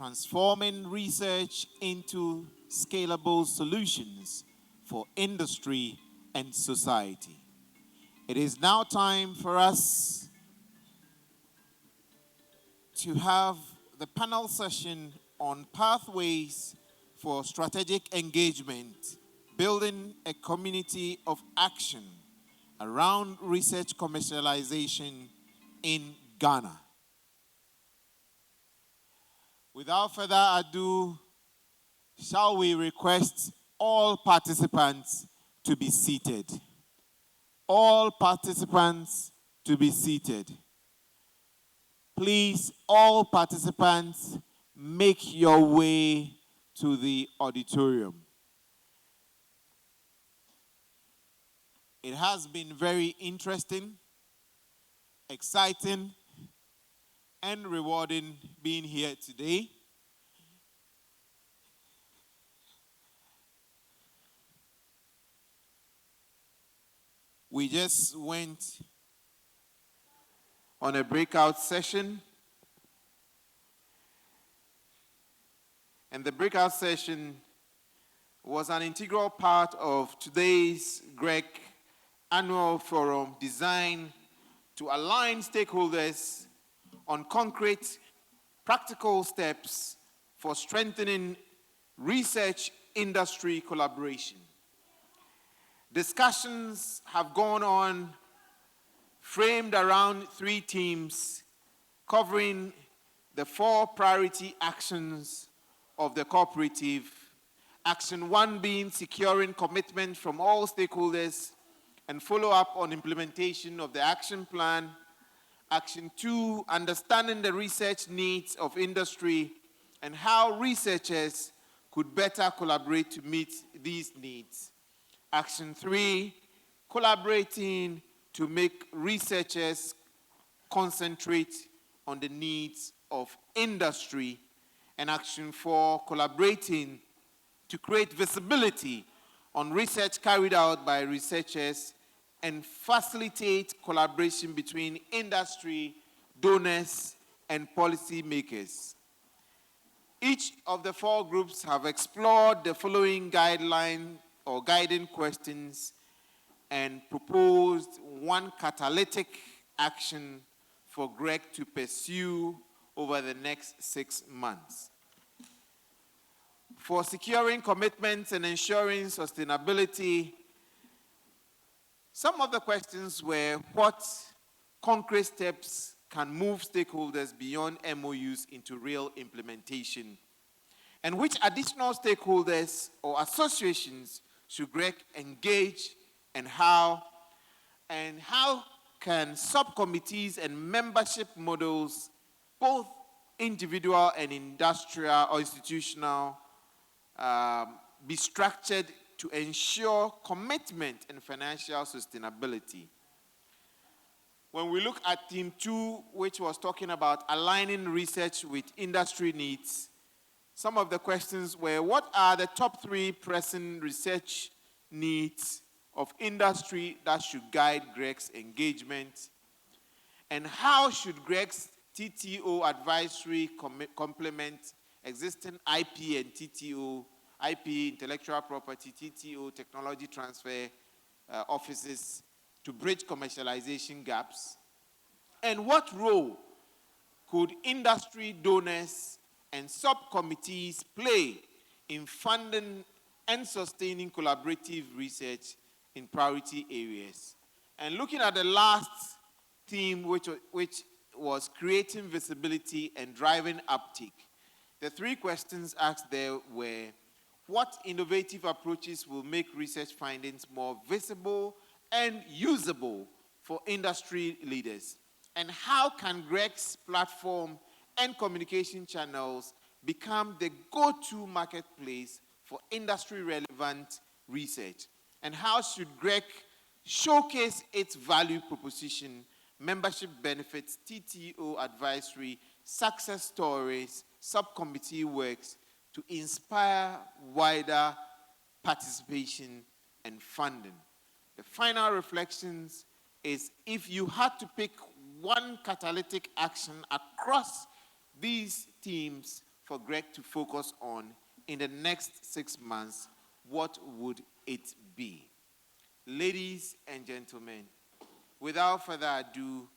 transforming research into scalable solutions for industry and society. It is now time for us to have the panel session on pathways for strategic engagement, building a community of action around research commercialization in Ghana. Without further ado, shall we request all participants to be seated? All participants to be seated. Please, all participants, make your way to the auditorium. It has been very interesting, exciting, and rewarding being here today. We just went on a breakout session, and the breakout session was an integral part of today's GRIC annual forum designed to align stakeholders on concrete, practical steps for strengthening research industry collaboration. Discussions have gone on framed around 3 themes covering the 4 priority actions of the cooperative. Action 1 being securing commitment from all stakeholders and follow up on implementation of the action plan. Action 2, understanding the research needs of industry and how researchers could better collaborate to meet these needs. Action 3, collaborating to make researchers concentrate on the needs of industry. And Action 4, collaborating to create visibility on research carried out by researchers and facilitate collaboration between industry, donors, and policymakers. Each of the 4 groups have explored the following guideline or guiding questions and proposed 1 catalytic action for GRIC to pursue over the next 6 months. For securing commitments and ensuring sustainability, some of the questions were what concrete steps can move stakeholders beyond MOUs into real implementation, and which additional stakeholders or associations should GRIC engage, and how can subcommittees and membership models, both individual and industrial or institutional, be structured to ensure commitment and financial sustainability. When we look at theme 2, which was talking about aligning research with industry needs, some of the questions were, what are the top 3 pressing research needs of industry that should guide GRIC's engagement? And how should GRIC's TTO advisory complement existing IP and TTO, IP, intellectual property, TTO, technology transfer offices to bridge commercialization gaps? And what role could industry donors and subcommittees play in funding and sustaining collaborative research in priority areas? And looking at the last theme, which was creating visibility and driving uptake, the 3 questions asked there were, what innovative approaches will make research findings more visible and usable for industry leaders? And how can GRIC's platform and communication channels become the go-to marketplace for industry-relevant research? And how should GRIC showcase its value proposition, membership benefits, TTO advisory, success stories, subcommittee works to inspire wider participation and funding? The final reflections is, if you had to pick 1 catalytic action across these themes for GRIC to focus on in the next 6 months, what would it be? Ladies and gentlemen, without further ado,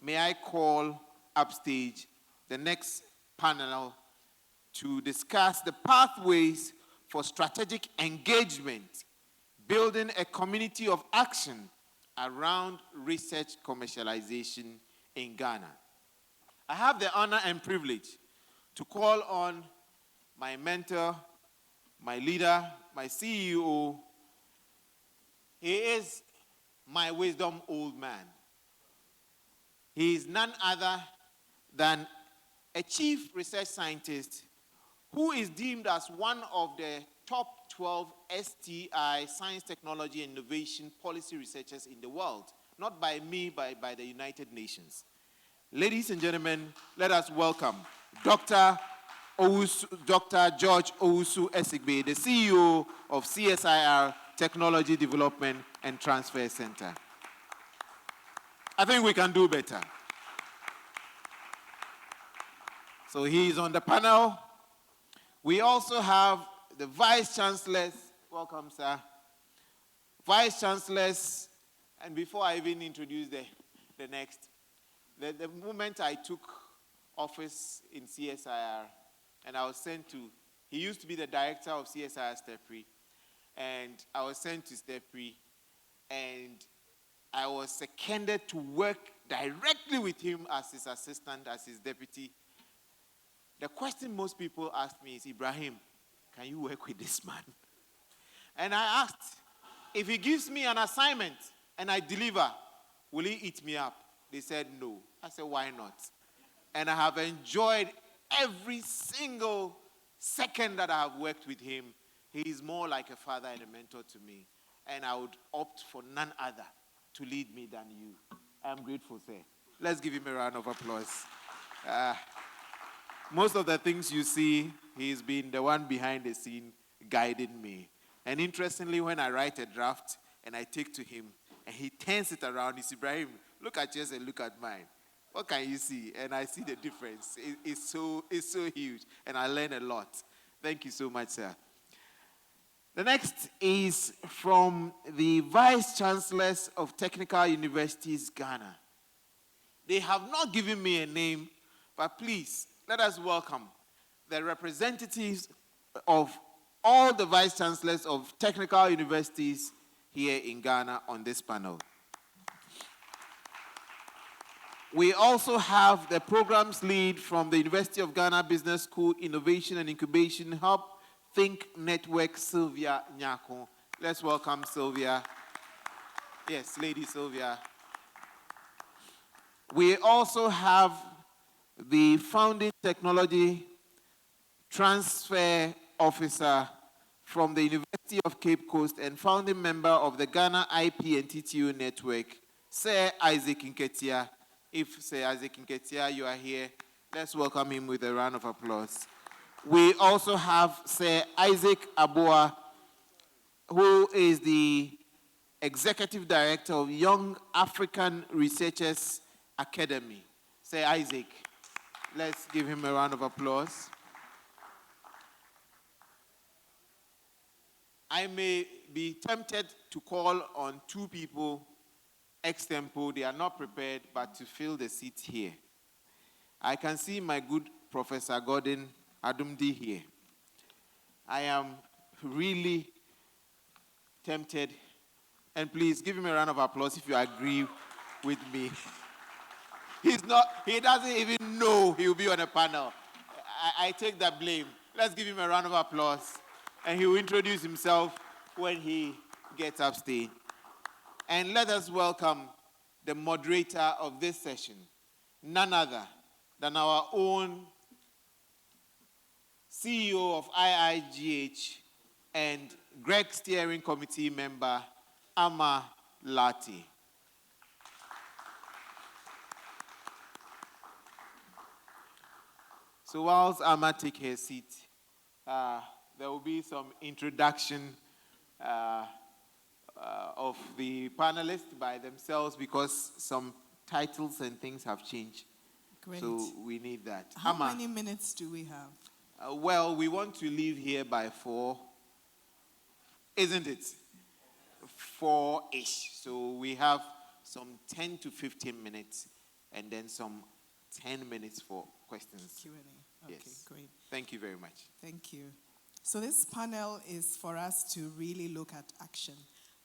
may I call upstage the next panel to discuss the pathways for strategic engagement, building a community of action around research commercialization in Ghana. I have the honor and privilege to call on my mentor, my leader, my CEO. He is my wisdom old man. He is none other than a chief research scientist who is deemed as one of the top 12 STI, Science, Technology, and Innovation policy researchers in the world. Not by me, but by the United Nations. Ladies and gentlemen, let us welcome Dr. George Owusu Esigbe, the CEO of CSIR Technology Development and Transfer Center. I think we can do better. So he is on the panel. We also have the Vice Chancellors. Welcome, sir. Vice Chancellors, and before I even introduce the next, the moment I took office in CSIR, and I was sent to, he used to be the director of CSIR Stepri, and I was sent to Stepri, and I was seconded to work directly with him as his assistant, as his deputy. The question most people ask me is, Ibrahim, can you work with this man? And I asked, if he gives me an assignment and I deliver, will he eat me up? They said no. I said, why not? And I have enjoyed every single second that I have worked with him. He is more like a father and a mentor to me. And I would opt for none other to lead me than you. I'm grateful, sir. Let's give him a round of applause. Most of the things you see, he's been the one behind the scene guiding me. And interestingly, when I write a draft and I take to him, and he turns it around, he says, Ibrahim, look at yours and look at mine. What can you see? And I see the difference. It's so huge, and I learn a lot. Thank you so much, sir. The next is from the Vice Chancellors of Technical Universities, Ghana. They have not given me a name, but please, let us welcome the representatives of all the Vice Chancellors of Technical Universities here in Ghana on this panel. We also have the programs lead from the University of Ghana Business School Innovation and Incubation Hub, Think Network, Sylvia Nyako. Let's welcome Sylvia. Yes, Lady Sylvia. We also have the Founding Technology Transfer Officer from the University of Cape Coast and founding member of the Ghana IP and TTO Network, Sir Isaac Nketia. If Sir Isaac Nketia, you are here, let's welcome him with a round of applause. We also have Sir Isaac Aboa, who is the Executive Director of Young African Researchers Academy. Sir Isaac, let's give him a round of applause. I may be tempted to call on two people ex-tempo. They are not prepared, but to fill the seat here. I can see my good Professor Gordon Adumdi here. I am really tempted, and please give him a round of applause if you agree with me. He doesn't even know he'll be on a panel. I take that blame. Let's give him a round of applause, and he will introduce himself when he gets up stage. And let us welcome the moderator of this session, none other than our own CEO of IIGH and GRIC Steering Committee member, Ama Lati. So whilst Ama takes her seat, there will be some introduction of the panelists by themselves because some titles and things have changed. Great. So we need that. How many minutes do we have? Well, we want to leave here by 4, isn't it? 4-ish. So we have some 10 to 15 minutes and then some 10 minutes for questions. Q&A. Okay, Yes. great. Thank you very much. Thank you. So this panel is for us to really look at action.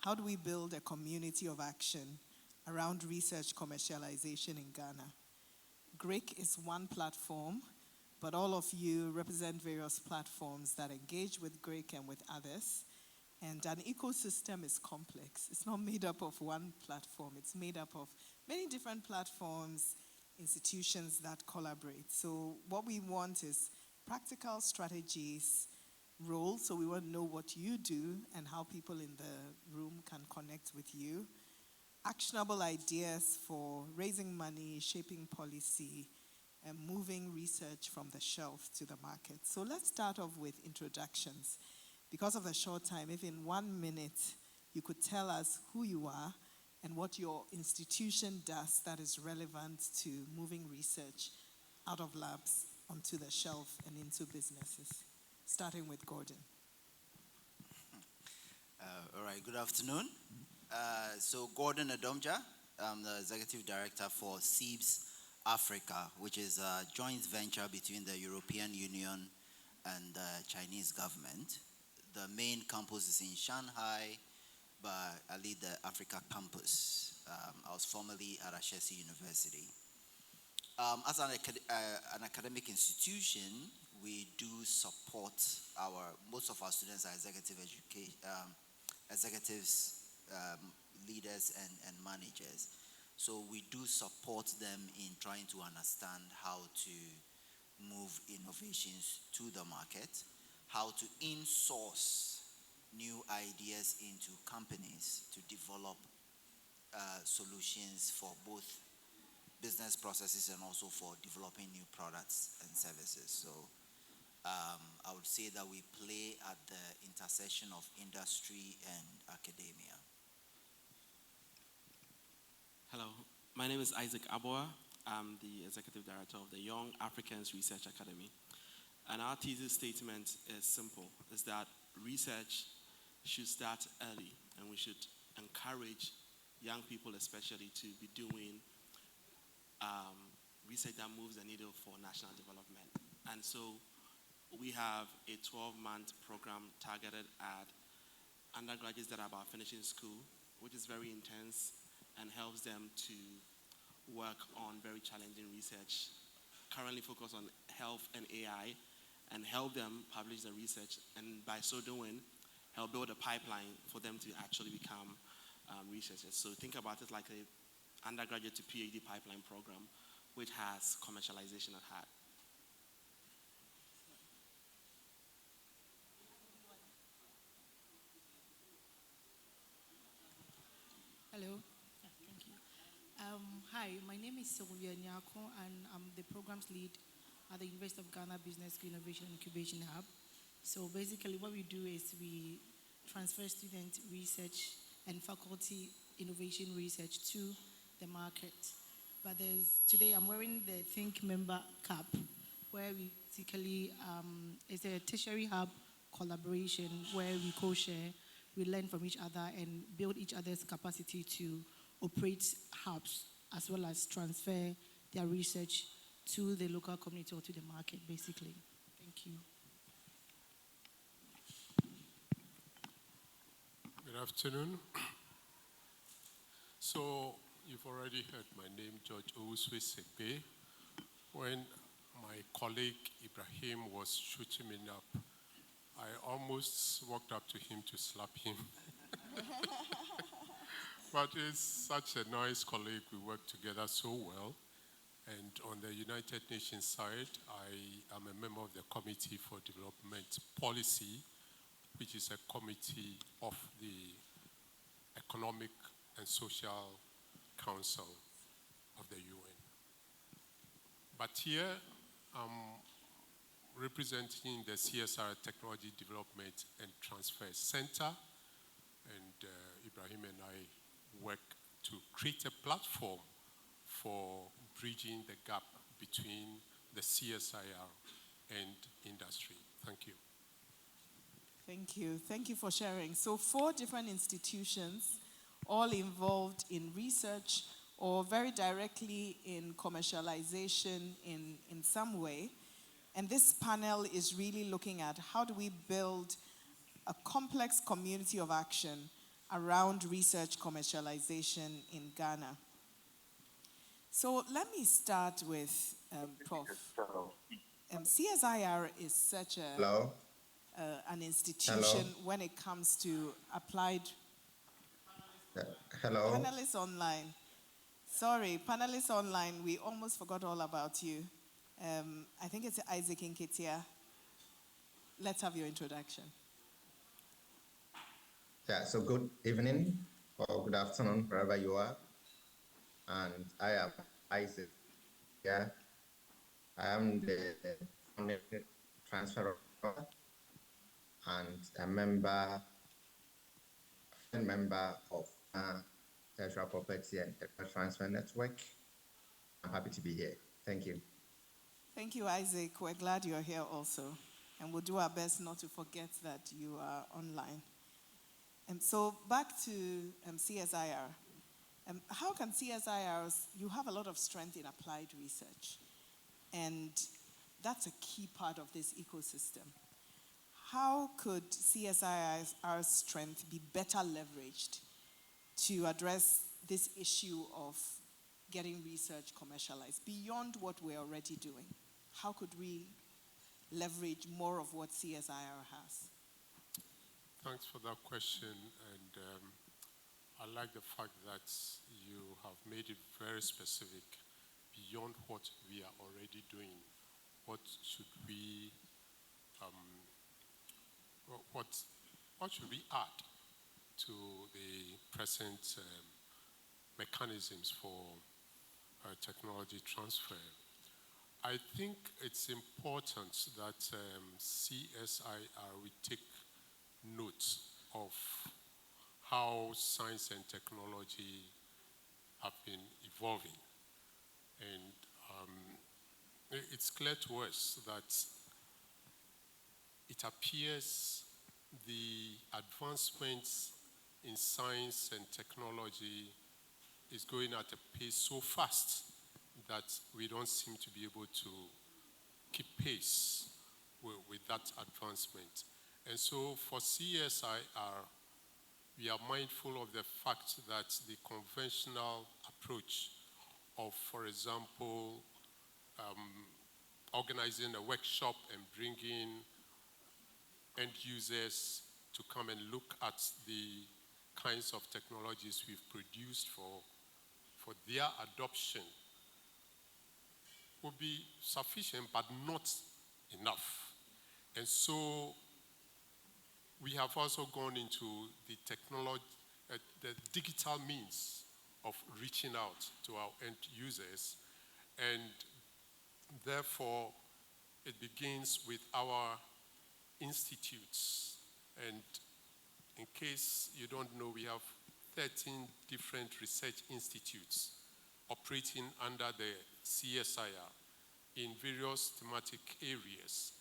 How do we build a community of action around research commercialization in Ghana? GRIC is one platform, but all of you represent various platforms that engage with GRIC and with others. And an ecosystem is complex. It's not made up of one platform. It's made up of many different platforms, institutions that collaborate. So what we want is practical strategies, roles. So we want to know what you do and how people in the room can connect with you. Actionable ideas for raising money, shaping policy, and moving research from the shelf to the market. So let's start off with introductions. Because of the short time, if in 1 minute you could tell us who you are and what your institution does that is relevant to moving research out of labs onto the shelf and into businesses. Starting with Gordon. All right, good afternoon. So Gordon Adomja, I'm the Executive Director for CEIBS Africa, which is a joint venture between the European Union and the Chinese government. The main campus is in Shanghai, but I lead the Africa campus. I was formerly at Ashesi University. As an academic institution, we do support most of our students are executives, leaders, and managers. So we do support them in trying to understand how to move innovations to the market, how to in-source new ideas into companies to develop solutions for both business processes and also for developing new products and services. So I would say that we play at the intersection of industry and academia. Hello, my name is Isaac Aboa. I'm the Executive Director of the Young Africans Research Academy. And our thesis statement is simple, is that research should start early, and we should encourage young people especially to be doing research that moves the needle for national development. And so we have a 12-month program targeted at undergraduates that are about finishing school, which is very intense and helps them to work on very challenging research, currently focused on health and AI, and help them publish the research, and by so doing, help build a pipeline for them to actually become researchers. So think about it like an undergraduate to PhD pipeline program, which has commercialization at heart. Hello. Yeah, thank you. Hi, my name is Sylvia Nyako, and I'm the programs lead at the University of Ghana Business School Innovation Incubation Hub. So basically what we do is we transfer student research and faculty innovation research to the market. But today I'm wearing the Think Member cap, where we basically, it's a tertiary hub collaboration where we co-share, we learn from each other and build each other's capacity to operate hubs as well as transfer their research to the local community or to the market, basically. Thank you. Good afternoon. So, you've already heard my name, George Owuswe Sekpe. When my colleague Ibrahim was shooting me up, I almost walked up to him to slap him. But he's such a nice colleague. We work together so well. And on the United Nations side, I am a member of the Committee for Development Policy, which is a committee of the Economic and Social Council of the UN. But here, I'm representing the CSR Technology Development and Transfer Center, and Ibrahim and I work to create a platform for bridging the gap between the CSIR and industry. Thank you. Thank you for sharing. So 4 different institutions, all involved in research or very directly in commercialization in some way. And this panel is really looking at how do we build a complex community of action around research commercialization in Ghana. So let me start with Prof. CSIR is such an institution when it comes to applied. Hello. Panelists online. Sorry, panelists online, we almost forgot all about you. I think it's Isaac Nketia. Let's have your introduction. Yeah, so good evening or good afternoon, wherever you are. And I am Isaac. Yeah, I am the founding transfer and a member of Intellectual Property and Tech Transfer Network. I'm happy to be here. Thank you. Thank you, Isaac. We're glad you're here also. And we'll do our best not to forget that you are online. So back to CSIR. How can CSIR, you have a lot of strength in applied research, and that's a key part of this ecosystem. How could CSIR's strength be better leveraged to address this issue of getting research commercialized beyond what we're already doing? How could we leverage more of what CSIR has? Thanks for that question, and I like the fact that you have made it very specific beyond what we are already doing. What should we what should we add to the present mechanisms for technology transfer? I think it's important that CSIR will take note of how science and technology have been evolving. And it's clear to us that it appears the advancements in science and technology is going at a pace so fast that we don't seem to be able to keep pace with that advancement. And so for CSIR, we are mindful of the fact that the conventional approach of, for example, organizing a workshop and bringing end users to come and look at the kinds of technologies we've produced for their adoption will be sufficient, but not enough. And so we have also gone into the technology, the digital means of reaching out to our end users. And therefore, it begins with our institutes. And in case you don't know, we have 13 different research institutes operating under the CSIR in various thematic areas: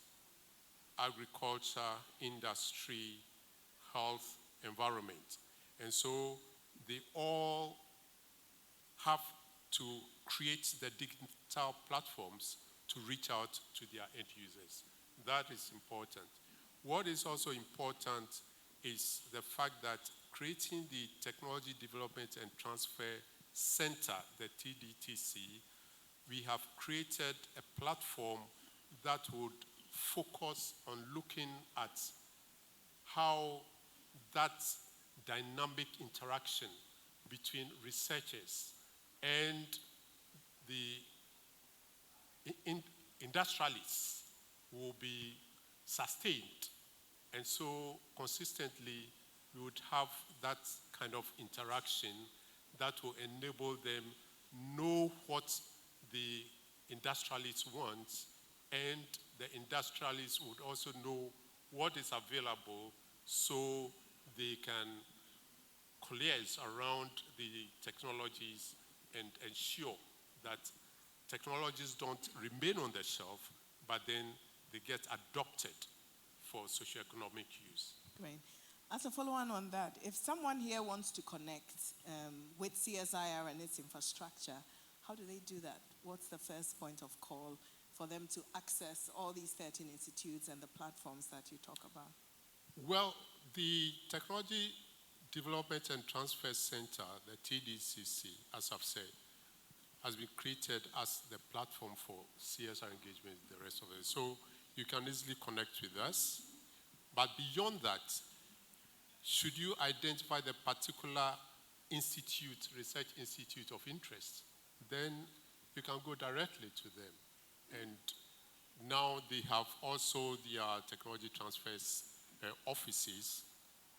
agriculture, industry, health, environment. And so they all have to create the digital platforms to reach out to their end users. That is important. What is also important is the fact that creating the Technology Development and Transfer Center, the TDTC, we have created a platform that would focus on looking at how that dynamic interaction between researchers and the industrialists will be sustained. And so consistently, we would have that kind of interaction that will enable them know what the industrialists want, and the industrialists would also know what is available so they can coalesce around the technologies and ensure that technologies don't remain on the shelf, but then they get adopted for socioeconomic use. Great. As a follow-on on that, if someone here wants to connect with CSIR and its infrastructure, how do they do that? What's the first point of call for them to access all these 13 institutes and the platforms that you talk about? Well, the Technology Development and Transfer Center, the TDCC, as I've said, has been created as the platform for CSR engagement with the rest of it. So you can easily connect with us. But beyond that, should you identify the particular institute, research institute of interest, then you can go directly to them. And now they have also their technology transfers offices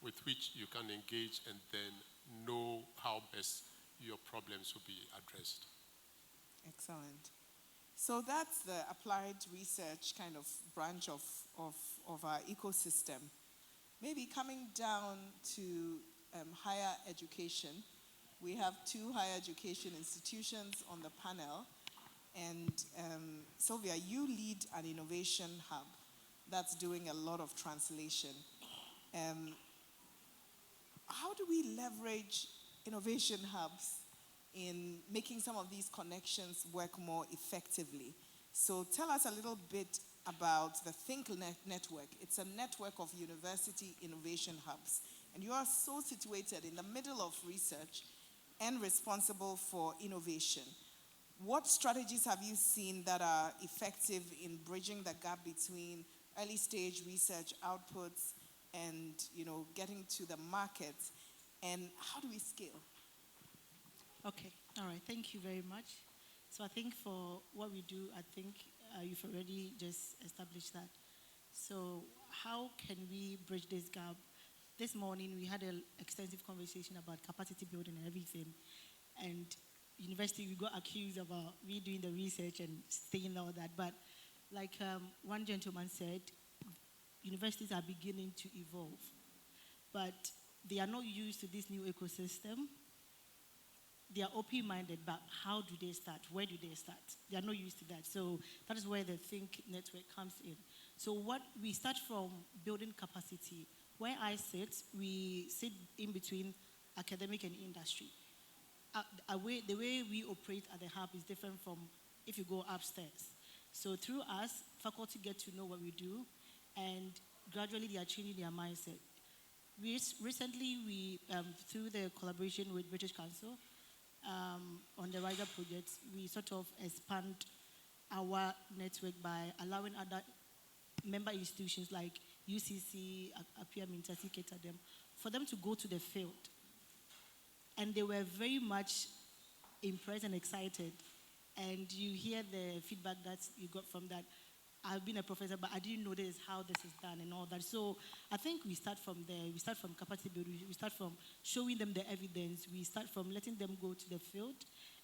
with which you can engage and then know how best your problems will be addressed. Excellent. So that's the applied research kind of branch of our ecosystem. Maybe coming down to higher education, we have 2 higher education institutions on the panel. And Sylvia, you lead an innovation hub that's doing a lot of translation. How do we leverage innovation hubs in making some of these connections work more effectively? So tell us a little bit about the ThinkNet network. It's a network of university innovation hubs. And you are so situated in the middle of research and responsible for innovation. What strategies have you seen that are effective in bridging the gap between early stage research outputs and getting to the market? And how do we scale? Okay, all right, thank you very much. So I think for what we do, I think you've already just established that. So how can we bridge this gap? This morning we had an extensive conversation about capacity building and everything. And university, we got accused about redoing the research and saying all that. But like one gentleman said, universities are beginning to evolve. But they are not used to this new ecosystem. They are open-minded, but how do they start? Where do they start? They are not used to that. So that is where the Think network comes in. So what we start from building capacity. Where I sit, we sit in between academic and industry. The way we operate at the hub is different from if you go upstairs. So through us, faculty get to know what we do, and gradually they are changing their mindset. Recently, through the collaboration with British Council, on the RISER project, we sort of expand our network by allowing other member institutions like UCC, Appiah, Mintasi, them, for them to go to the field. And they were very much impressed and excited. And you hear the feedback that you got from that. I've been a professor, but I didn't know this, how this is done and all that. So I think we start from there. We start from capacity building. We start from showing them the evidence. We start from letting them go to the field.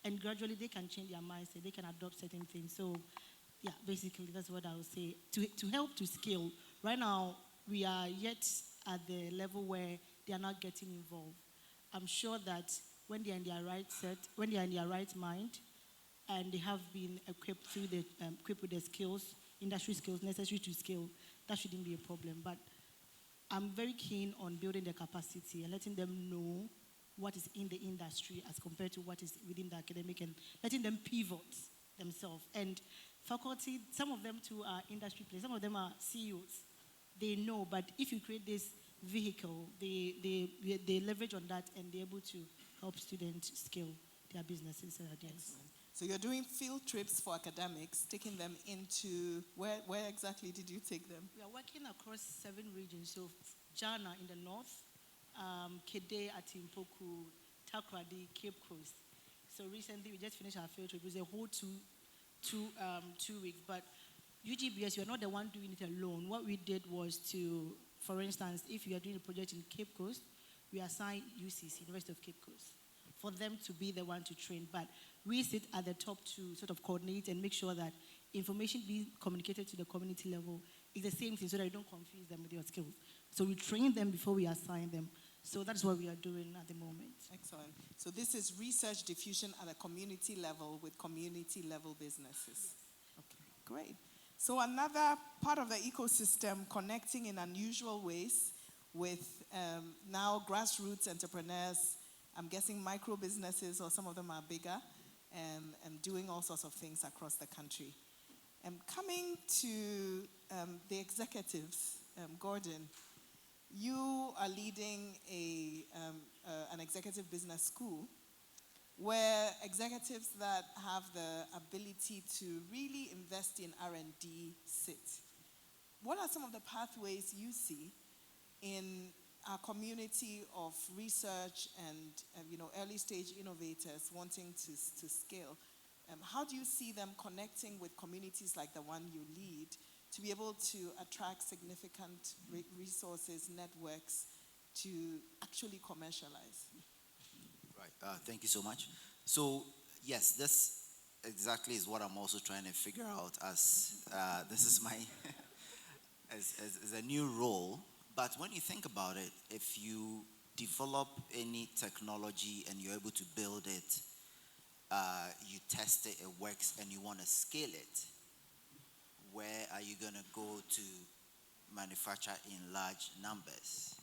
And gradually they can change their mindset. They can adopt certain things. So yeah, basically that's what I would say. To help to scale, right now we are yet at the level where they are not getting involved. I'm sure that when they are in their right set, when they are in their right mind, and they have been equipped with the skills, industry skills necessary to scale, that shouldn't be a problem. But I'm very keen on building the capacity and letting them know what is in the industry as compared to what is within the academic, and letting them pivot themselves. And faculty, some of them too are industry players, some of them are CEOs. They know, but if you create this vehicle, they leverage on that and they're able to help students scale their businesses and ideas. Excellent. So you're doing field trips for academics, taking them into, where exactly did you take them? We are working across 7 regions. So Jana in the north, Kede, Atimpoku, Takrady, Cape Coast. So recently we just finished our field trip. It was a whole two weeks. But UGBS, we are not the one doing it alone. What we did was to, for instance, if you are doing a project in Cape Coast, we assign UCC, University of Cape Coast, for them to be the one to train. But we sit at the top to sort of coordinate and make sure that information being communicated to the community level is the same thing, so that you don't confuse them with your skills. So we train them before we assign them. So that's what we are doing at the moment. Excellent. So this is research diffusion at a community level with community level businesses. Okay, great. So another part of the ecosystem connecting in unusual ways with now grassroots entrepreneurs, I'm guessing micro businesses, or some of them are bigger, and doing all sorts of things across the country. Coming to the executives, Gordon, you are leading an executive business school where executives that have the ability to really invest in R&D sit. What are some of the pathways you see in our community of research and early stage innovators wanting to scale? How do you see them connecting with communities like the one you lead to be able to attract significant resources, networks, to actually commercialize? Right. Thank you so much. So, yes, this exactly is what I'm also trying to figure out as this is my as a new role. But when you think about it, if you develop any technology and you're able to build it, you test it, it works, and you want to scale it, where are you going to go to manufacture in large numbers?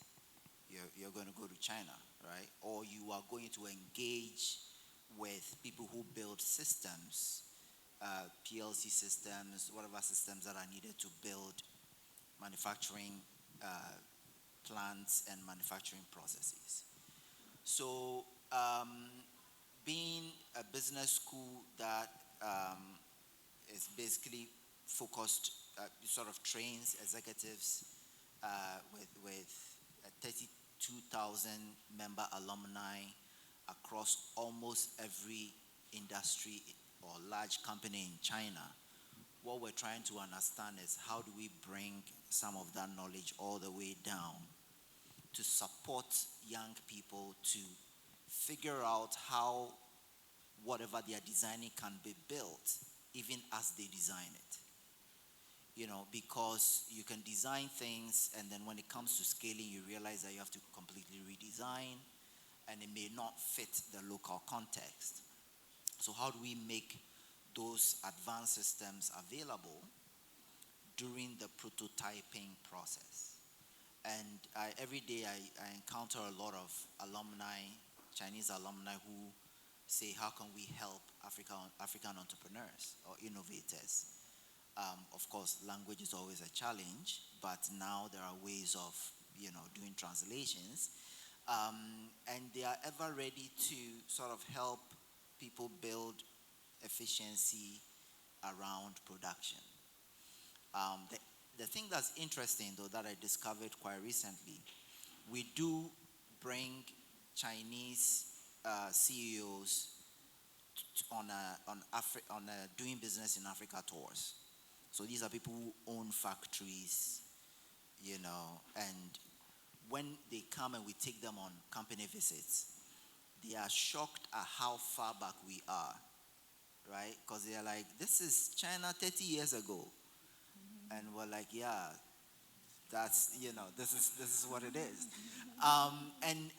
You're going to go to China, right? Or you are going to engage with people who build systems, PLC systems, whatever systems that are needed to build manufacturing plants and manufacturing processes. So, being a business school that is basically focused, sort of trains executives with 32,000 member alumni across almost every industry or large company in China. What we're trying to understand is how do we bring some of that knowledge all the way down to support young people to figure out how whatever they are designing can be built even as they design it. Because you can design things and then when it comes to scaling, you realize that you have to completely redesign and it may not fit the local context. So how do we make those advanced systems available during the prototyping process? And every day I encounter a lot of alumni, Chinese alumni, who say, how can we help African entrepreneurs or innovators? Of course, language is always a challenge, but now there are ways of, doing translations. And they are ever ready to sort of help people build efficiency around production. The thing that's interesting, though, that I discovered quite recently, we do bring Chinese CEOs on doing business in Africa tours. So these are people who own factories, and when they come and we take them on company visits, they are shocked at how far back we are, right? Because they are like, this is China 30 years ago. And we're like, yeah, that's, this is what it is. And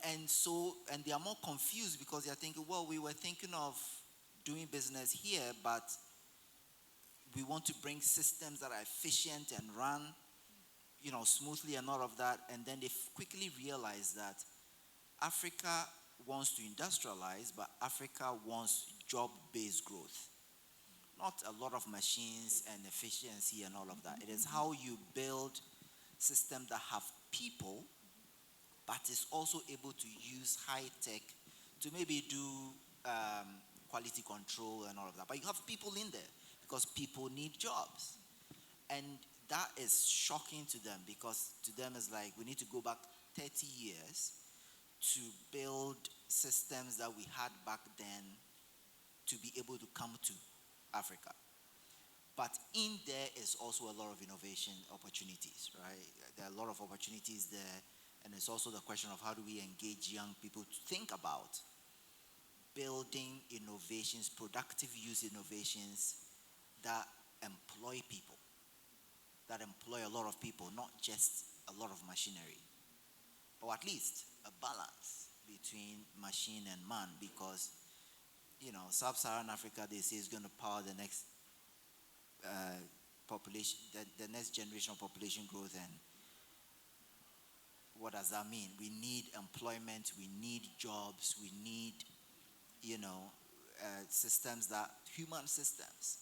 they are more confused because they're thinking, well, we were thinking of doing business here, but we want to bring systems that are efficient and run, smoothly and all of that. And then they quickly realize that Africa wants to industrialize, but Africa wants job-based growth. Not a lot of machines and efficiency and all of that. It is how you build systems that have people, but is also able to use high tech to maybe do quality control and all of that. But you have people in there because people need jobs. And that is shocking to them because to them it's like we need to go back 30 years to build systems that we had back then to be able to come to Africa. But in there is also a lot of innovation opportunities, right? There are a lot of opportunities there, and it's also the question of how do we engage young people to think about building innovations, productive use innovations that employ people, that employ a lot of people, not just a lot of machinery, or at least a balance between machine and man, because Sub-Saharan Africa, they say, is going to power the next population, the next generation of population growth, and what does that mean? We need employment, we need jobs, we need, systems human systems.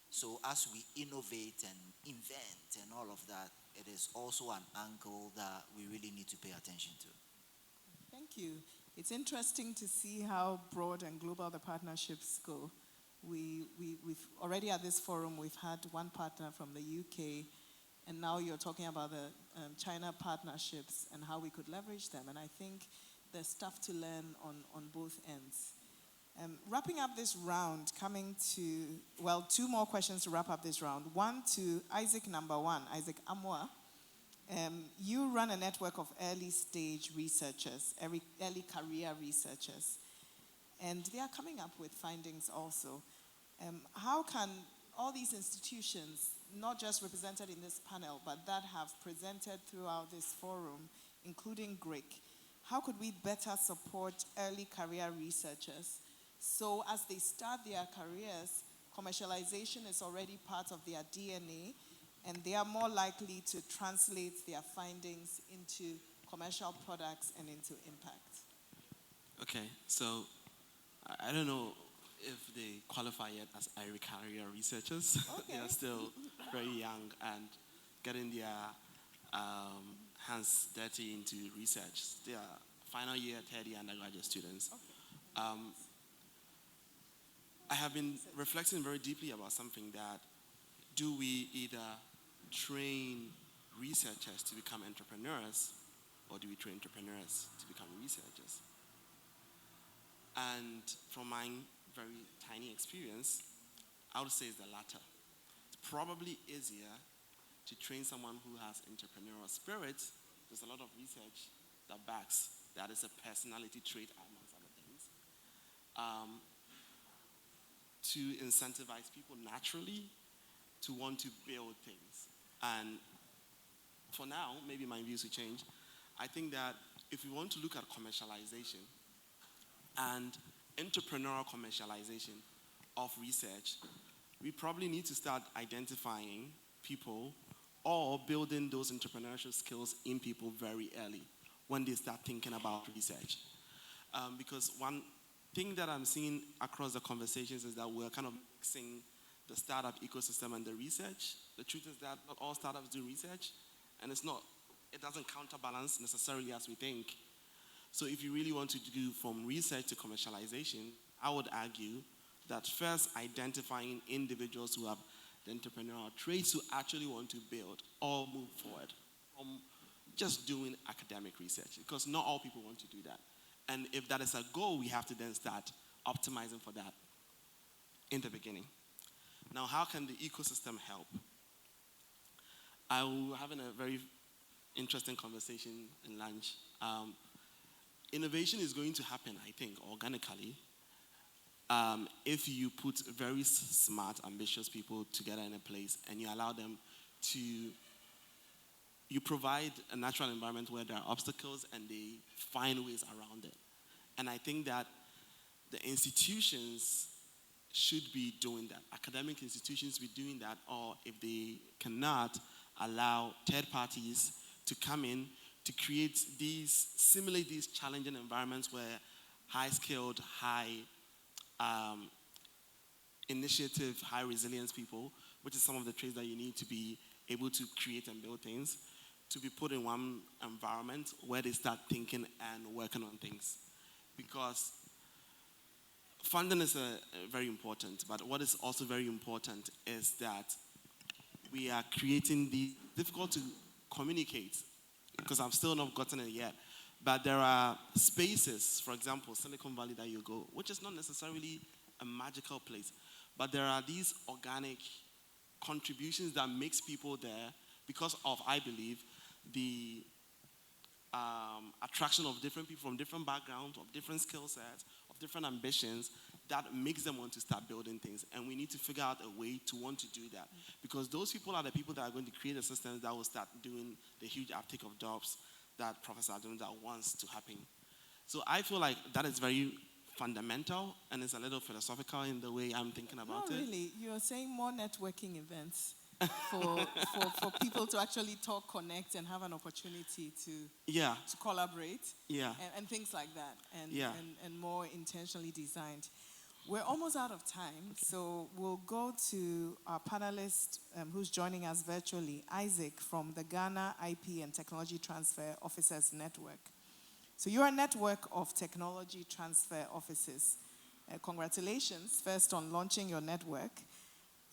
So as we innovate and invent and all of that, it is also an angle that we really need to pay attention to. Thank you. It's interesting to see how broad and global the partnerships go. We've already at this forum, we've had one partner from the UK, and now you're talking about the China partnerships and how we could leverage them. And I think there's stuff to learn on both ends. Wrapping up this round, two more questions to wrap up this round. One to Isaac number one, Isaac Amwa. You run a network of early stage researchers, early career researchers, and they are coming up with findings also. How can all these institutions, not just represented in this panel, but that have presented throughout this forum, including GRIC, how could we better support early career researchers so as they start their careers, commercialization is already part of their DNA, and they are more likely to translate their findings into commercial products and into impact? Okay, so I don't know if they qualify yet as early career researchers. Okay. They are still very young and getting their hands dirty into research. They are final year, third year undergraduate students. Okay. I have been reflecting very deeply about something that do we either train researchers to become entrepreneurs, or do we train entrepreneurs to become researchers? And from my very tiny experience, I would say it's the latter. It's probably easier to train someone who has entrepreneurial spirit. There's a lot of research that backs that is a personality trait, amongst other things, to incentivize people naturally to want to build things. And for now, maybe my views will change. I think that if we want to look at commercialization and entrepreneurial commercialization of research, we probably need to start identifying people or building those entrepreneurial skills in people very early when they start thinking about research. Because one thing that I'm seeing across the conversations is that we're kind of mixing the startup ecosystem and the research. The truth is that not all startups do research, and it doesn't counterbalance necessarily as we think. So if you really want to do from research to commercialization, I would argue that first identifying individuals who have the entrepreneurial traits who actually want to build or move forward from just doing academic research, because not all people want to do that. And if that is a goal, we have to then start optimizing for that in the beginning. Now, how can the ecosystem help? I was having a very interesting conversation in lunch. Innovation is going to happen, I think, organically, if you put very smart, ambitious people together in a place and you allow them to, you provide a natural environment where there are obstacles and they find ways around it. And I think that the institutions should be doing that. Academic institutions be doing that, or if they cannot, allow third parties to come in to simulate these challenging environments where high-skilled, high initiative, high resilience people, which is some of the traits that you need to be able to create and build things, to be put in one environment where they start thinking and working on things. Because funding is very important, but what is also very important is that we are creating difficult to communicate, because I've still not gotten it yet, but there are spaces, for example, Silicon Valley that you go, which is not necessarily a magical place, but there are these organic contributions that makes people there because of, I believe, the attraction of different people from different backgrounds, of different skill sets, of different ambitions, that makes them want to start building things. And we need to figure out a way to want to do that. Because those people are the people that are going to create a system that will start doing the huge uptake of jobs that Professor Adonda wants to happen. So I feel like that is very fundamental, and it's a little philosophical in the way I'm thinking about it. Not really. You're saying more networking events. for people to actually talk, connect, and have an opportunity Yeah, to collaborate yeah. and things like that, Yeah. and more intentionally designed. We're almost out of time, so we'll go to our panelist who's joining us virtually, Isaac from the Ghana IP and Technology Transfer Officers Network. So you're a network of technology transfer offices. Congratulations, first on launching your network.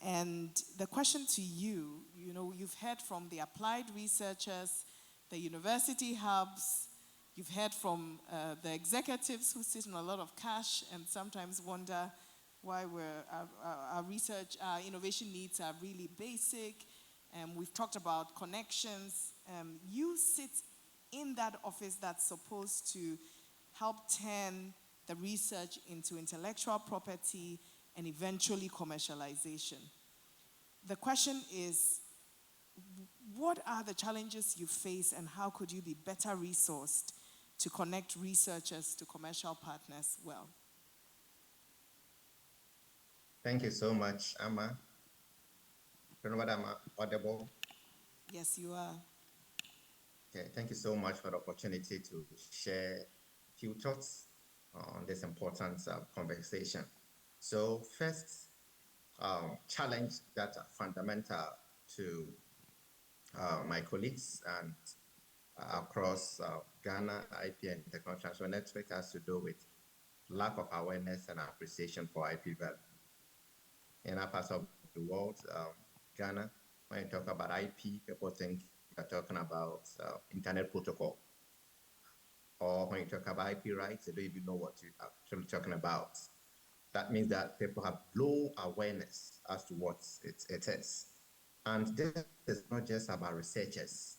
And the question to you, you've heard from the applied researchers, the university hubs, you've heard from the executives who sit on a lot of cash and sometimes wonder why our research, our innovation needs are really basic. We've talked about connections. You sit in that office that's supposed to help turn the research into intellectual property and eventually commercialization. The question is, what are the challenges you face and how could you be better resourced to connect researchers to commercial partners well? Thank you so much, Amma. Don't know whether I'm audible. Yes, you are. Okay, thank you so much for the opportunity to share a few thoughts on this important conversation. So first, challenge that are fundamental to my colleagues and across Ghana IP and Technology Transfer Network has to do with lack of awareness and appreciation for IP value. In our parts of the world, Ghana, when you talk about IP, people think you're talking about internet protocol. Or when you talk about IP rights, they don't even know what you're actually talking about. That means that people have low awareness as to what it is. And this is not just about researchers,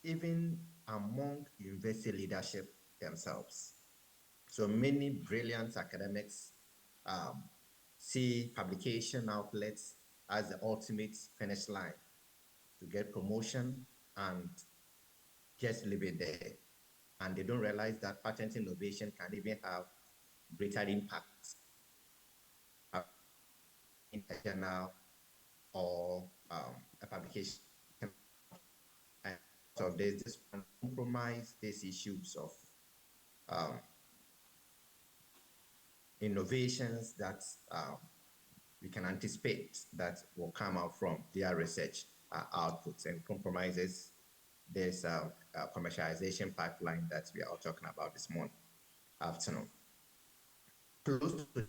even among university leadership themselves. So many brilliant academics see publication outlets as the ultimate finish line to get promotion and just leave it there. And they don't realize that patent innovation can even have greater impact in a journal or a publication. And so there's this compromise, these issues of innovations that we can anticipate that will come out from their research outputs and compromises this commercialization pipeline that we are all talking about this afternoon. Close to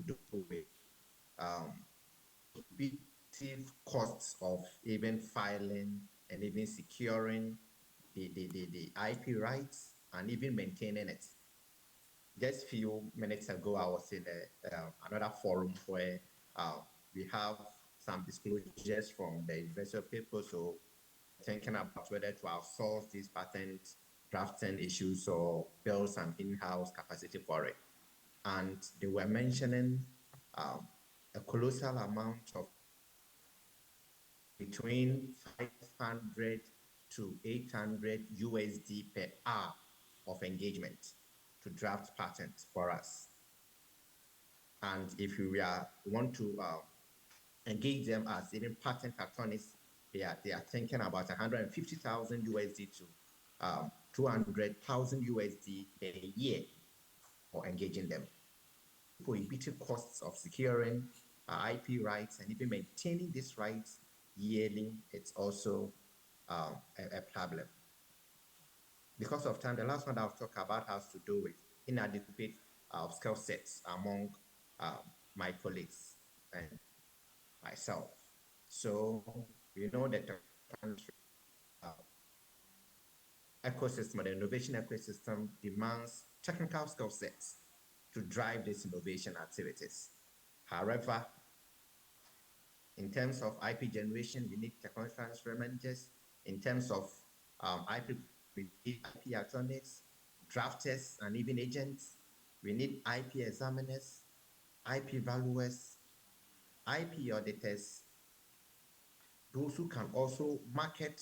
do with prohibitive costs of even filing and even securing the IP rights and even maintaining it. Just a few minutes ago, I was in another forum where we have some disclosures from the investor people, so thinking about whether to outsource these patent drafting issues or build some in-house capacity for it. And they were mentioning a colossal amount of between 500 to 800 USD per hour of engagement to draft patents for us. And if we want to engage them as even patent attorneys, they are thinking about 150,000 USD to 200,000 USD a year for engaging them. Prohibitive costs of securing IP rights and even maintaining these rights yearly, it's also a problem. Because of time, the last one I'll talk about has to do with inadequate skill sets among my colleagues and myself. So we know that the ecosystem, the innovation ecosystem demands technical skill sets to drive these innovation activities. However, in terms of IP generation, we need technology transfer managers. In terms of IP, we need IP attorneys, drafters, and even agents. We need IP examiners, IP valuers, IP auditors, those who can also market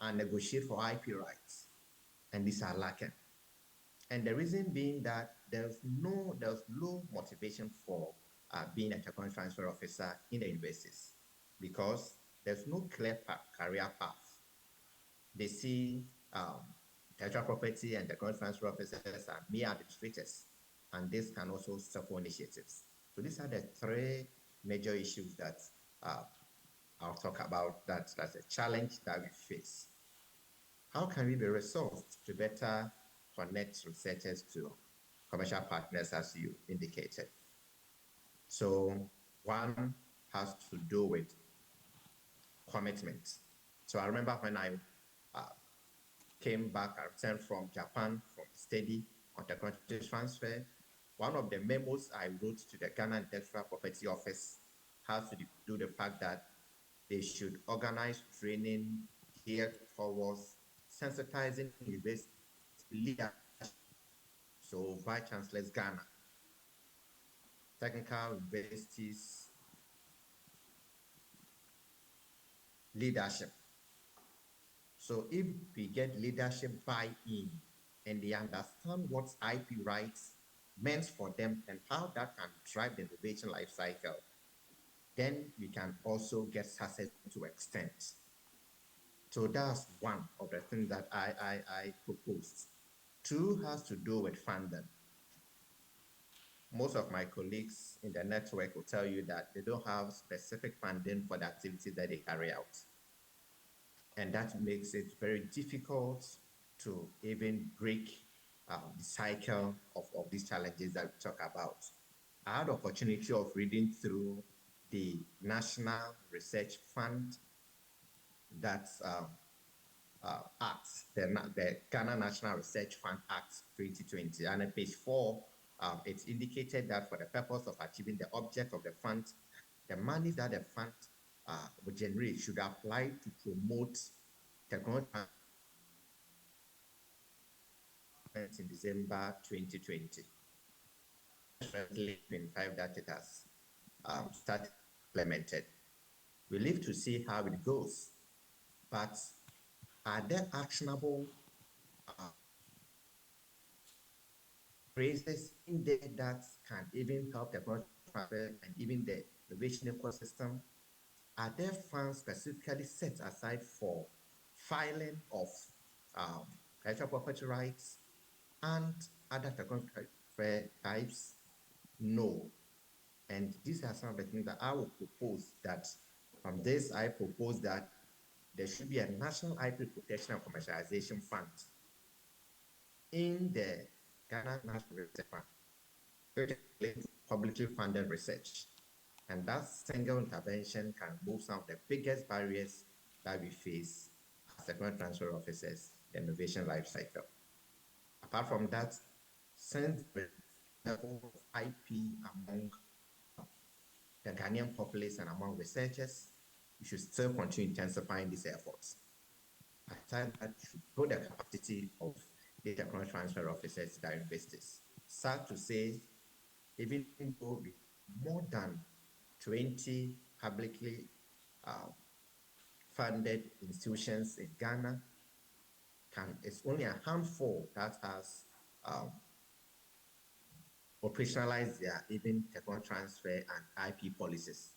and negotiate for IP rights. And these are lacking. And the reason being that there's low motivation for being a technology transfer officer in the universities, because there's no clear career path. They see intellectual property and technology transfer officers as mere administrators, and this can also stifle initiatives. So these are the three major issues that I'll talk about. That's a challenge that we face. How can we be resolved to better connect researchers to commercial partners, as you indicated? So one has to do with commitment. So I remember when I came back, I returned from Japan from study on technology transfer. One of the memos I wrote to the Ghana Intellectual Property Office has to do with the fact that they should organize training geared towards sensitizing university leadership. So Vice Chancellor's Ghana, technical universities leadership. So if we get leadership buy-in and they understand what IP rights meant for them and how that can drive the innovation life cycle, then we can also get success to extent. So that's one of the things that I proposed. Two has to do with funding. Most of my colleagues in the network will tell you that they don't have specific funding for the activities that they carry out. And that makes it very difficult to even break the cycle of these challenges that we talk about. I had the opportunity of reading through the National Research Fund that's Act, the Ghana National Research Fund Act 2020. And on page 4, it's indicated that for the purpose of achieving the object of the fund, the money that the fund will generate should apply to promote technology in December 2020. Currently, 25 that it has started implemented. We live to see how it goes, but are there actionable phrases in there that can even help the technology transfer and even the innovation ecosystem? Are there funds specifically set aside for filing of intellectual property rights and other technology transfer types? No. And these are some of the things that I will propose. That from this, I propose that there should be a national IP protection and commercialization fund in the Ghana National Research Fund, which is publicly funded research. And that single intervention can remove some of the biggest barriers that we face as technology transfer officers in the innovation life cycle. Apart from that, since the level of IP among the Ghanaian populace and among researchers, we should still continue intensifying these efforts. Aside that, we should grow the capacity of the technology transfer officers that universities. Sad to say, even though more than 20 publicly funded institutions in Ghana, it's only a handful that has operationalized their even technology transfer and IP policies.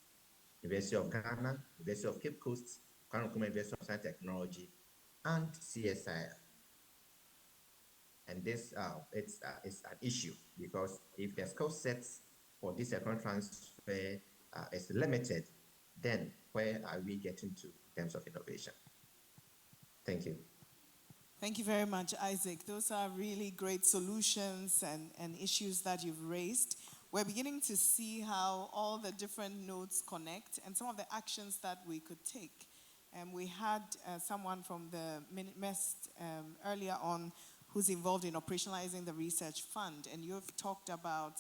University of Ghana, University of Cape Coast, Kwame Nkrumah University of Science and Technology, and CSIR. And this it's an issue because if the skill sets for this technology transfer is limited, then where are we getting to in terms of innovation? Thank you. Thank you very much, Isaac. Those are really great solutions and issues that you've raised. We're beginning to see how all the different nodes connect and some of the actions that we could take. We had someone from the MEST earlier on who's involved in operationalizing the research fund, and you've talked about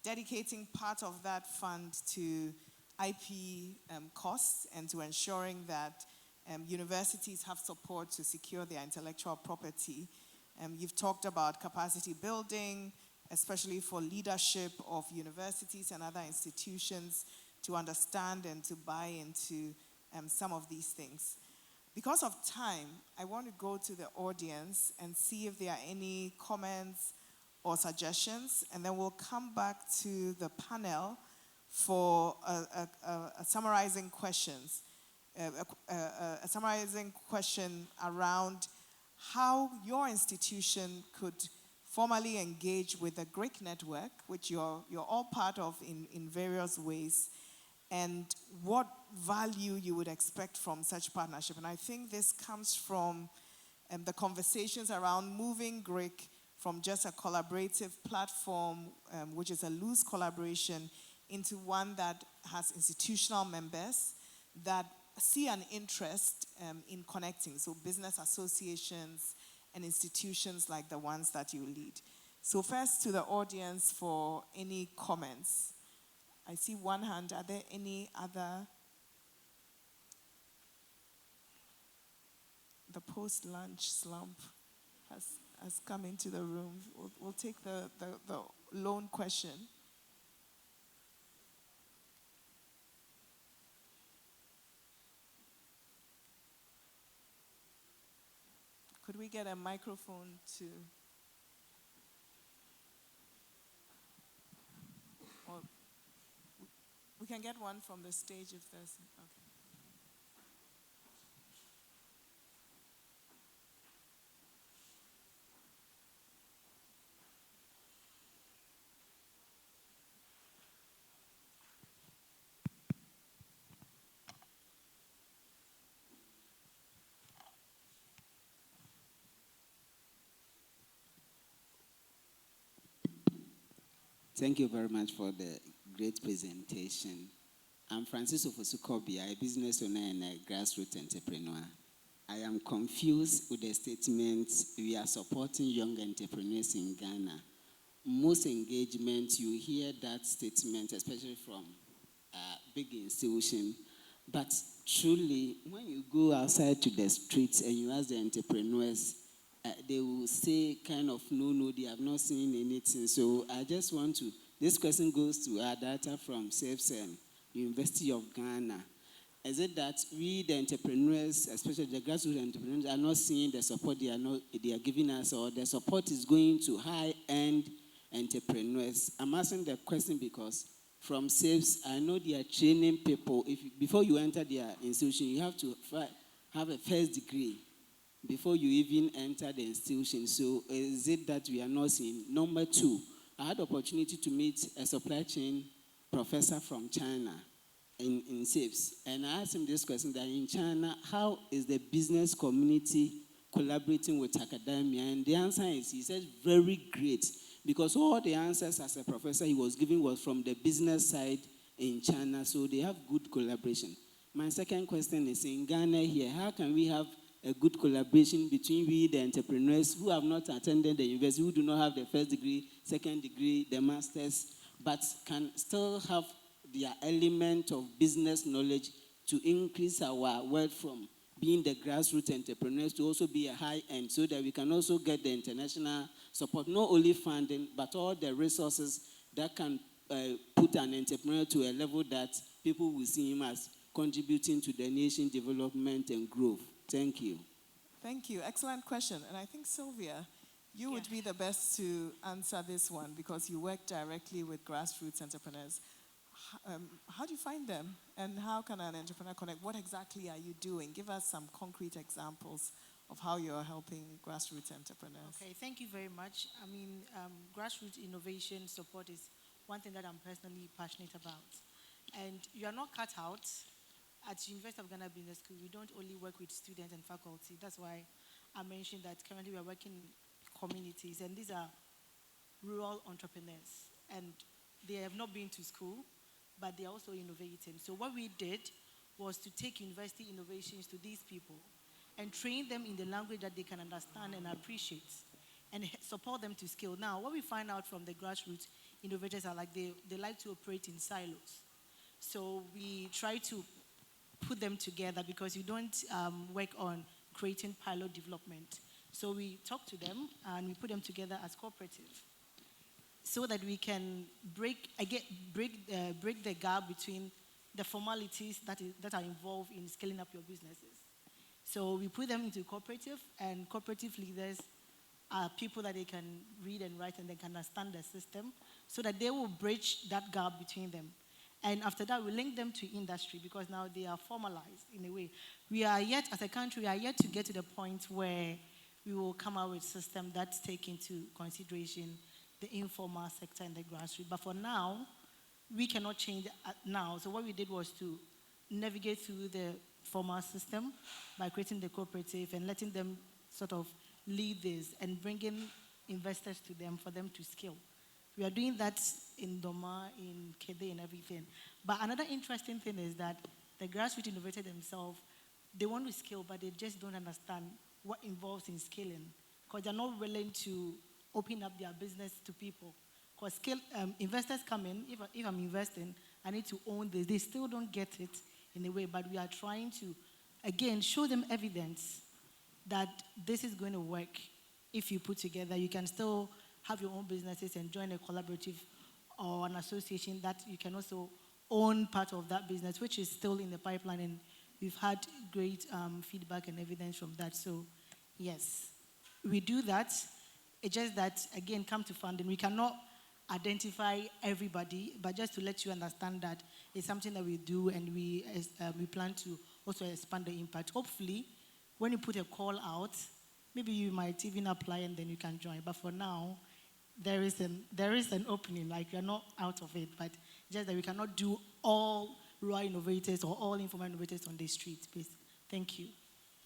dedicating part of that fund to IP costs and to ensuring that universities have support to secure their intellectual property. You've talked about capacity building, especially for leadership of universities and other institutions to understand and to buy into some of these things. Because of time, I want to go to the audience and see if there are any comments or suggestions, and then we'll come back to the panel for summarizing questions. a summarizing question around how your institution could formally engage with the GRIC network, which you're all part of in various ways, and what value you would expect from such partnership. And I think this comes from the conversations around moving GRIC from just a collaborative platform, which is a loose collaboration, into one that has institutional members that see an interest in connecting, so business associations and institutions like the ones that you lead. So first to the audience for any comments. I see one hand. Are there any other? The post-lunch slump has come into the room. We'll take the loan question. Could we get a microphone to? Or we can get one from the stage if there's. Okay. Thank you very much for the great presentation. I'm Francis Ofosukobi, a business owner and a grassroots entrepreneur. I am confused with the statement, we are supporting young entrepreneurs in Ghana. Most engagement, you hear that statement, especially from big institutions. But truly, when you go outside to the streets and you ask the entrepreneurs, they will say kind of, no, they have not seen anything. So I just want to, this question goes to our data from SAFESEN, University of Ghana. Is it that we, the entrepreneurs, especially the grassroots entrepreneurs, are not seeing the support they are giving us, or the support is going to high-end entrepreneurs? I'm asking the question because from SAFES, I know they are training people. Before you enter their institution, you have to have a first degree before you even enter the institution. So is it that we are not seeing? Number two, I had the opportunity to meet a supply chain professor from China in SAFES. And I asked him this question, that in China, how is the business community collaborating with academia? And the answer is, he said, very great. Because all the answers as a professor he was giving was from the business side in China. So they have good collaboration. My second question is, in Ghana here, how can we have a good collaboration between we, the entrepreneurs who have not attended the university, who do not have the first degree, second degree, the master's, but can still have their element of business knowledge to increase our wealth from being the grassroots entrepreneurs to also be a high end, so that we can also get the international support, not only funding, but all the resources that can put an entrepreneur to a level that people will see him as contributing to the nation development and growth. Thank you. Thank you. Excellent question. And I think, Sylvia, you would be the best to answer this one because you work directly with grassroots entrepreneurs. How do you find them? And how can an entrepreneur connect? What exactly are you doing? Give us some concrete examples of how you're helping grassroots entrepreneurs. Okay, thank you very much. I mean, grassroots innovation support is one thing that I'm personally passionate about. And you are not cut out. At University of Ghana Business School, we don't only work with students and faculty. That's why I mentioned that currently we are working in communities, and these are rural entrepreneurs. And they have not been to school, but they are also innovating. So what we did was to take university innovations to these people and train them in the language that they can understand and appreciate, and support them to scale. Now, what we find out from the grassroots innovators are like they like to operate in silos. So we try to put them together because you don't work on creating pilot development. So we talk to them and we put them together as cooperative so that we can break the gap between the formalities that are involved in scaling up your businesses. So we put them into cooperative, and cooperative leaders are people that they can read and write and they can understand the system so that they will bridge that gap between them. And after that, we link them to industry because now they are formalized in a way. We are yet, as a country, we are yet to get to the point where we will come out with a system that take into consideration the informal sector and the grassroots. But for now, we cannot change now. So what we did was to navigate through the formal system by creating the cooperative and letting them sort of lead this and bringing investors to them for them to scale. We are doing that in Doma, in Kede, and everything. But another interesting thing is that the grassroots innovators themselves, they want to scale, but they just don't understand what involves in scaling because they're not willing to open up their business to people. Because investors come in, if I'm investing, I need to own this. They still don't get it in a way, but we are trying to, again, show them evidence that this is going to work if you put together. You can still have your own businesses and join a collaborative or an association that you can also own part of that business, which is still in the pipeline, and we've had great feedback and evidence from that. So, yes, we do that. It's just that, again, come to funding. We cannot identify everybody, but just to let you understand that it's something that we do, and we plan to also expand the impact. Hopefully, when you put a call out, maybe you might even apply and then you can join. But for now, there is an opening, like you're not out of it, but just that we cannot do all raw innovators or all informal innovators on the street, please. Thank you.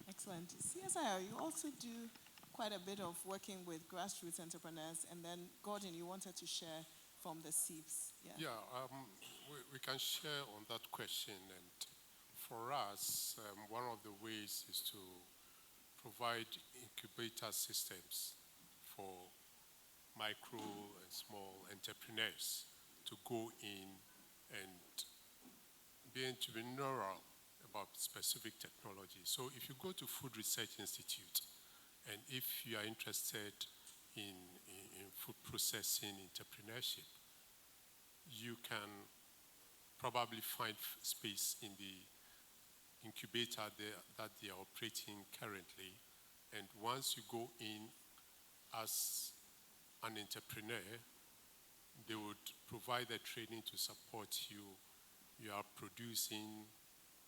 Excellent. CSIR, you also do quite a bit of working with grassroots entrepreneurs, and then Gordon, you wanted to share from the SEEPs. Yeah, we can share on that question, and for us, one of the ways is to provide incubator systems for micro and small entrepreneurs to go in and be entrepreneurial about specific technology. So if you go to Food Research Institute, and if you are interested in food processing entrepreneurship, you can probably find space in the incubator that they are operating currently. And once you go in as an entrepreneur, they would provide the training to support you. You are producing,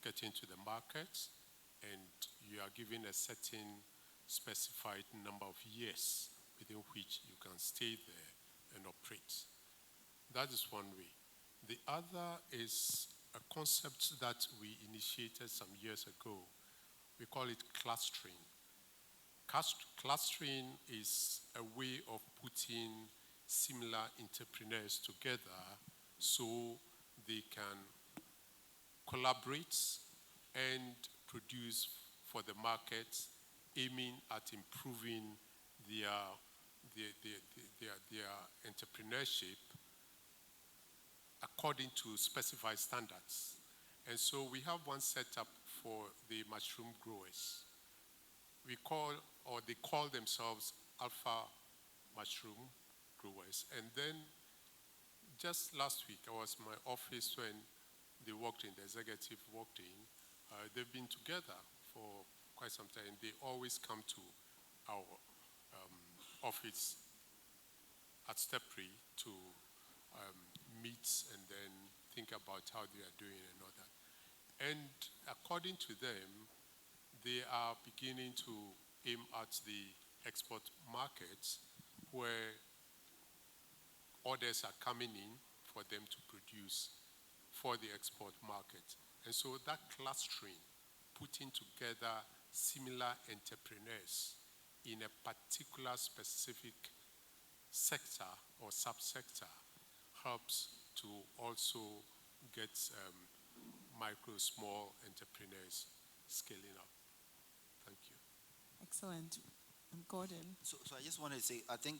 getting to the market, and you are given a certain specified number of years within which you can stay there and operate. That is one way. The other is a concept that we initiated some years ago. We call it clustering. Clustering is a way of putting similar entrepreneurs together so they can collaborate and produce for the market, aiming at improving their entrepreneurship according to specified standards. And so we have one set up for the mushroom growers. They call themselves alpha mushroom growers. And then just last week, I was in my office when they walked in, the executive walked in. They've been together for quite some time. They always come to our office at Stepri to meet and then think about how they are doing and all that. And according to them, they are beginning to aim at the export markets where orders are coming in for them to produce for the export market. And so that clustering, putting together similar entrepreneurs in a particular specific sector or subsector, helps to also get micro, small entrepreneurs scaling up. Thank you. Excellent. Gordon. So I just wanted to say, I think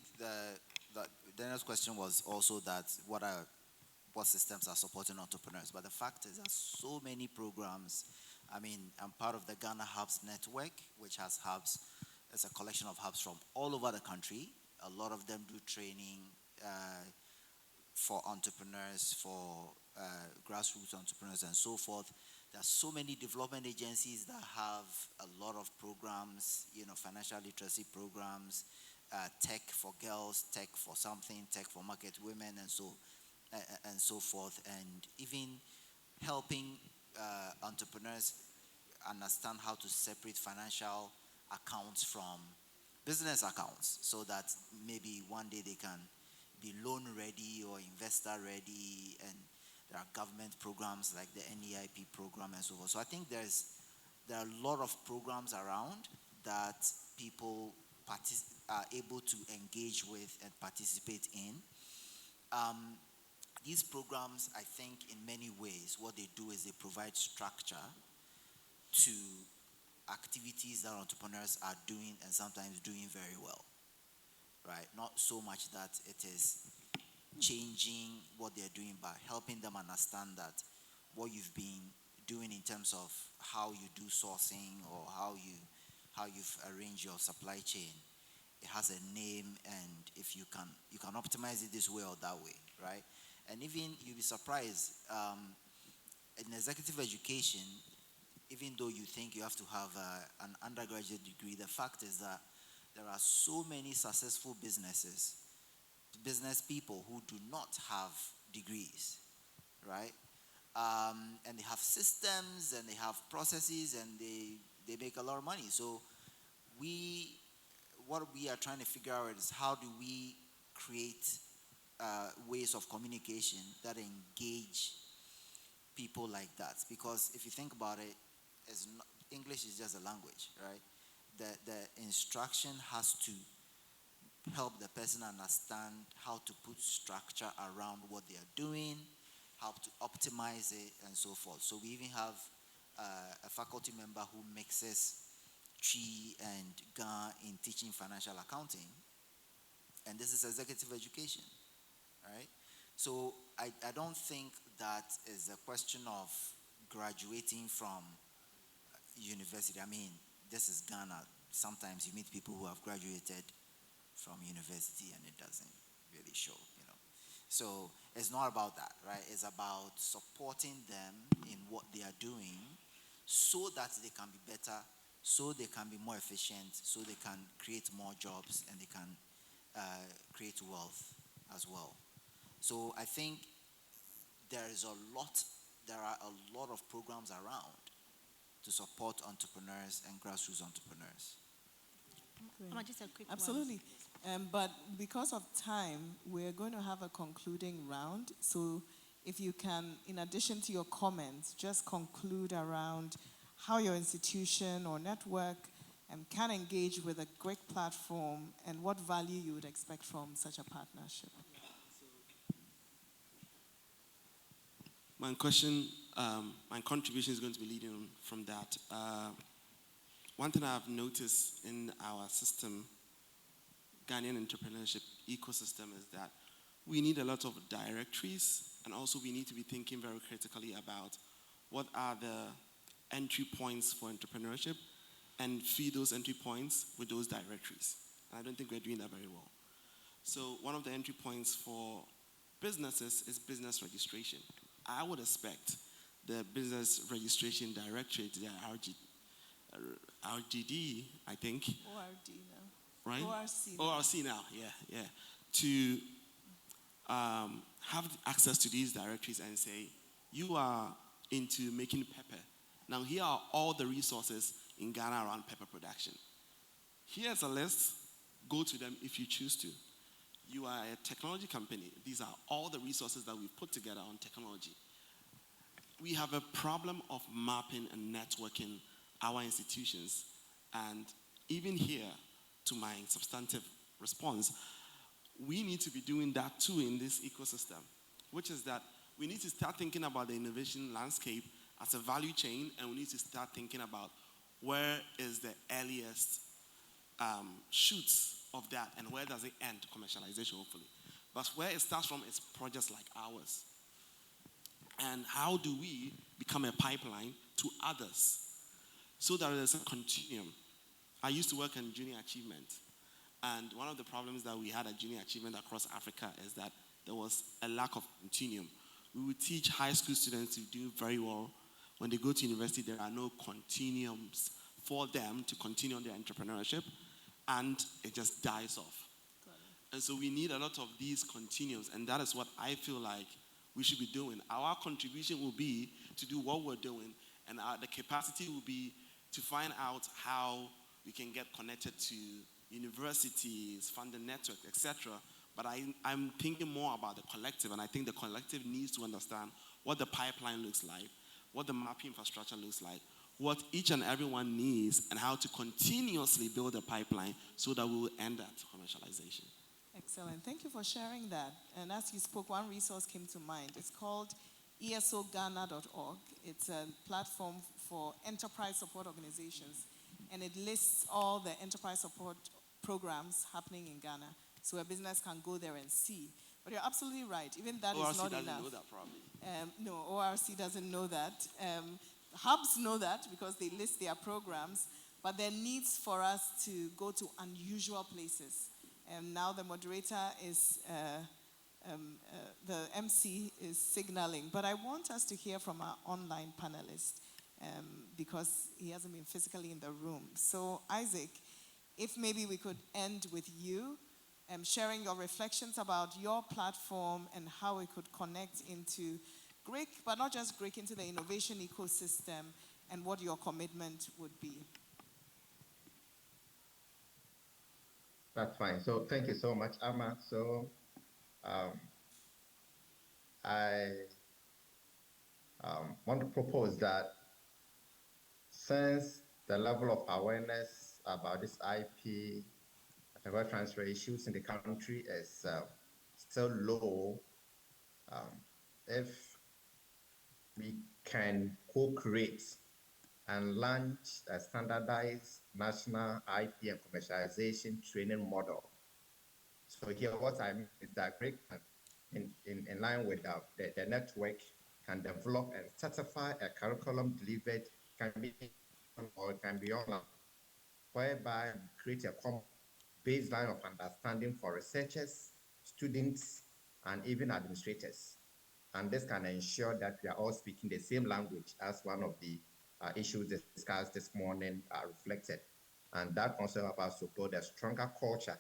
Daniel's question was also that what systems are supporting entrepreneurs. But the fact is, there's so many programs. I mean, I'm part of the Ghana Hubs Network, which has hubs. It's a collection of hubs from all over the country. A lot of them do training for entrepreneurs, for grassroots entrepreneurs, and so forth. There are so many development agencies that have a lot of programs, financial literacy programs, tech for girls, tech for something, tech for market women, and so and so forth, and even helping entrepreneurs understand how to separate financial accounts from business accounts so that maybe one day they can be loan ready or investor ready, and there are government programs like the NEIP program and so forth. So I think there are a lot of programs around that people are able to engage with and participate in. These programs, I think, in many ways, what they do is they provide structure to activities that entrepreneurs are doing and sometimes doing very well, right? Not so much that it is changing what they're doing, but helping them understand that what you've been doing in terms of how you do sourcing or how you've arranged your supply chain, it has a name, and if you can optimize it this way or that way, right? And even you'll be surprised, in executive education, even though you think you have to have an undergraduate degree, the fact is that there are so many successful business people who do not have degrees, right? And they have systems and they have processes and they make a lot of money. So what we are trying to figure out is how do we create ways of communication that engage people like that? Because if you think about it, English is just a language, right? The instruction has to help the person understand how to put structure around what they are doing, how to optimize it, and so forth. So we even have a faculty member who mixes Tree and GA in teaching financial accounting, and this is executive education, right? So I don't think that is a question of graduating from university. I mean, this is Ghana. Sometimes you meet people who have graduated from university and it doesn't really show, you know. So it's not about that, right? It's about supporting them in what they are doing so that they can be better, so they can be more efficient, so they can create more jobs and they can create wealth as well. So I think there are a lot of programs around to support entrepreneurs and grassroots entrepreneurs. Just a quick Absolutely. But because of time, we're going to have a concluding round. So if you can, in addition to your comments, just conclude around how your institution or network can engage with a GRIC platform and what value you would expect from such a partnership. My contribution is going to be leading on from that. One thing I've noticed in our system, Ghanaian entrepreneurship ecosystem, is that we need a lot of directories, and also we need to be thinking very critically about what are the entry points for entrepreneurship and feed those entry points with those directories. And I don't think we're doing that very well. So one of the entry points for businesses is business registration. I would expect the business registration directorate, the RGD, I think. ORD now. Right? ORC now. ORC now, yeah. To have access to these directories and say, you are into making pepper. Now here are all the resources in Ghana around pepper production. Here's a list. Go to them if you choose to. You are a technology company. These are all the resources that we've put together on technology. We have a problem of mapping and networking our institutions. And even here, to my substantive response, we need to be doing that too in this ecosystem, which is that we need to start thinking about the innovation landscape as a value chain, and we need to start thinking about where is the earliest shoots of that and where does it end, commercialization hopefully. But where it starts from is projects like ours. And how do we become a pipeline to others so that there's a continuum? I used to work in junior achievement, and one of the problems that we had at junior achievement across Africa is that there was a lack of continuum. We would teach high school students to do very well. When they go to university, there are no continuums for them to continue on their entrepreneurship, and it just dies off. And so we need a lot of these continuums, and that is what I feel like we should be doing. Our contribution will be to do what we're doing, and the capacity will be to find out how we can get connected to universities, funding networks, etc. But I'm thinking more about the collective, and I think the collective needs to understand what the pipeline looks like, what the mapping infrastructure looks like, what each and everyone needs, and how to continuously build a pipeline so that we will end at commercialization. Excellent. Thank you for sharing that. And as you spoke, one resource came to mind. It's called esogana.org. It's a platform for enterprise support organizations, and it lists all the enterprise support programs happening in Ghana, so a business can go there and see. But you're absolutely right. Even that ORC is not doesn't enough. know that probably. No, ORC doesn't know that. Hubs know that because they list their programs, but there needs for us to go to unusual places. And now the moderator is, the MC is signaling. But I want us to hear from our online panelist because he hasn't been physically in the room. So Isaac, if maybe we could end with you sharing your reflections about your platform and how it could connect into GRIC, but not just GRIC, into the innovation ecosystem, and what your commitment would be. That's fine. So thank you so much, Amma. So I want to propose that since the level of awareness about this IP and transfer issues in the country is still low, if we can co-create and launch a standardized national IP and commercialization training model. So here what I mean is that GRIC, in line with the network, can develop and certify a curriculum delivered, can be or it can be online, whereby we create a common baseline of understanding for researchers, students, and even administrators. And this can ensure that we are all speaking the same language, as one of the issues discussed this morning reflected. And that also helps us to build a stronger culture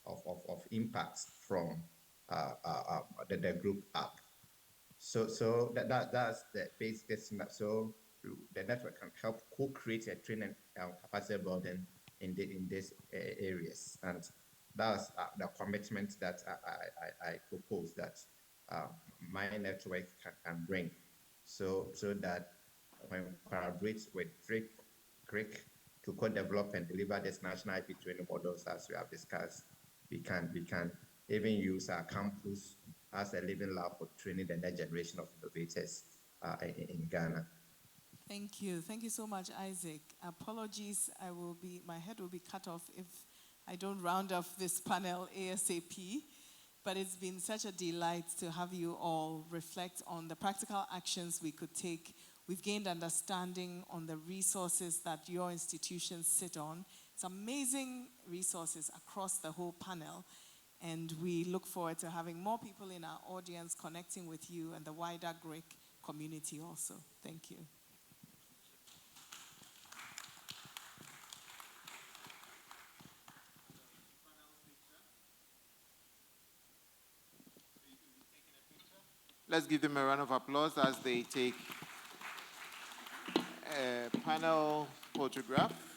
of impacts from the group up. So that's the basic. So the network can help co-create a training capacity building in these areas, and that's the commitment that I propose that my network can bring, so that when we collaborate with GRIC to co-develop and deliver this national IP training models as we have discussed, we can even use our campus as a living lab for training the next generation of innovators in Ghana. Thank you. Thank you so much, Isaac. Apologies, my head will be cut off if I don't round off this panel ASAP. But it's been such a delight to have you all reflect on the practical actions we could take. We've gained understanding on the resources that your institutions sit on. It's amazing resources across the whole panel. And we look forward to having more people in our audience connecting with you and the wider GRIC community also. Thank you. Let's give them a round of applause as they take a panel photograph.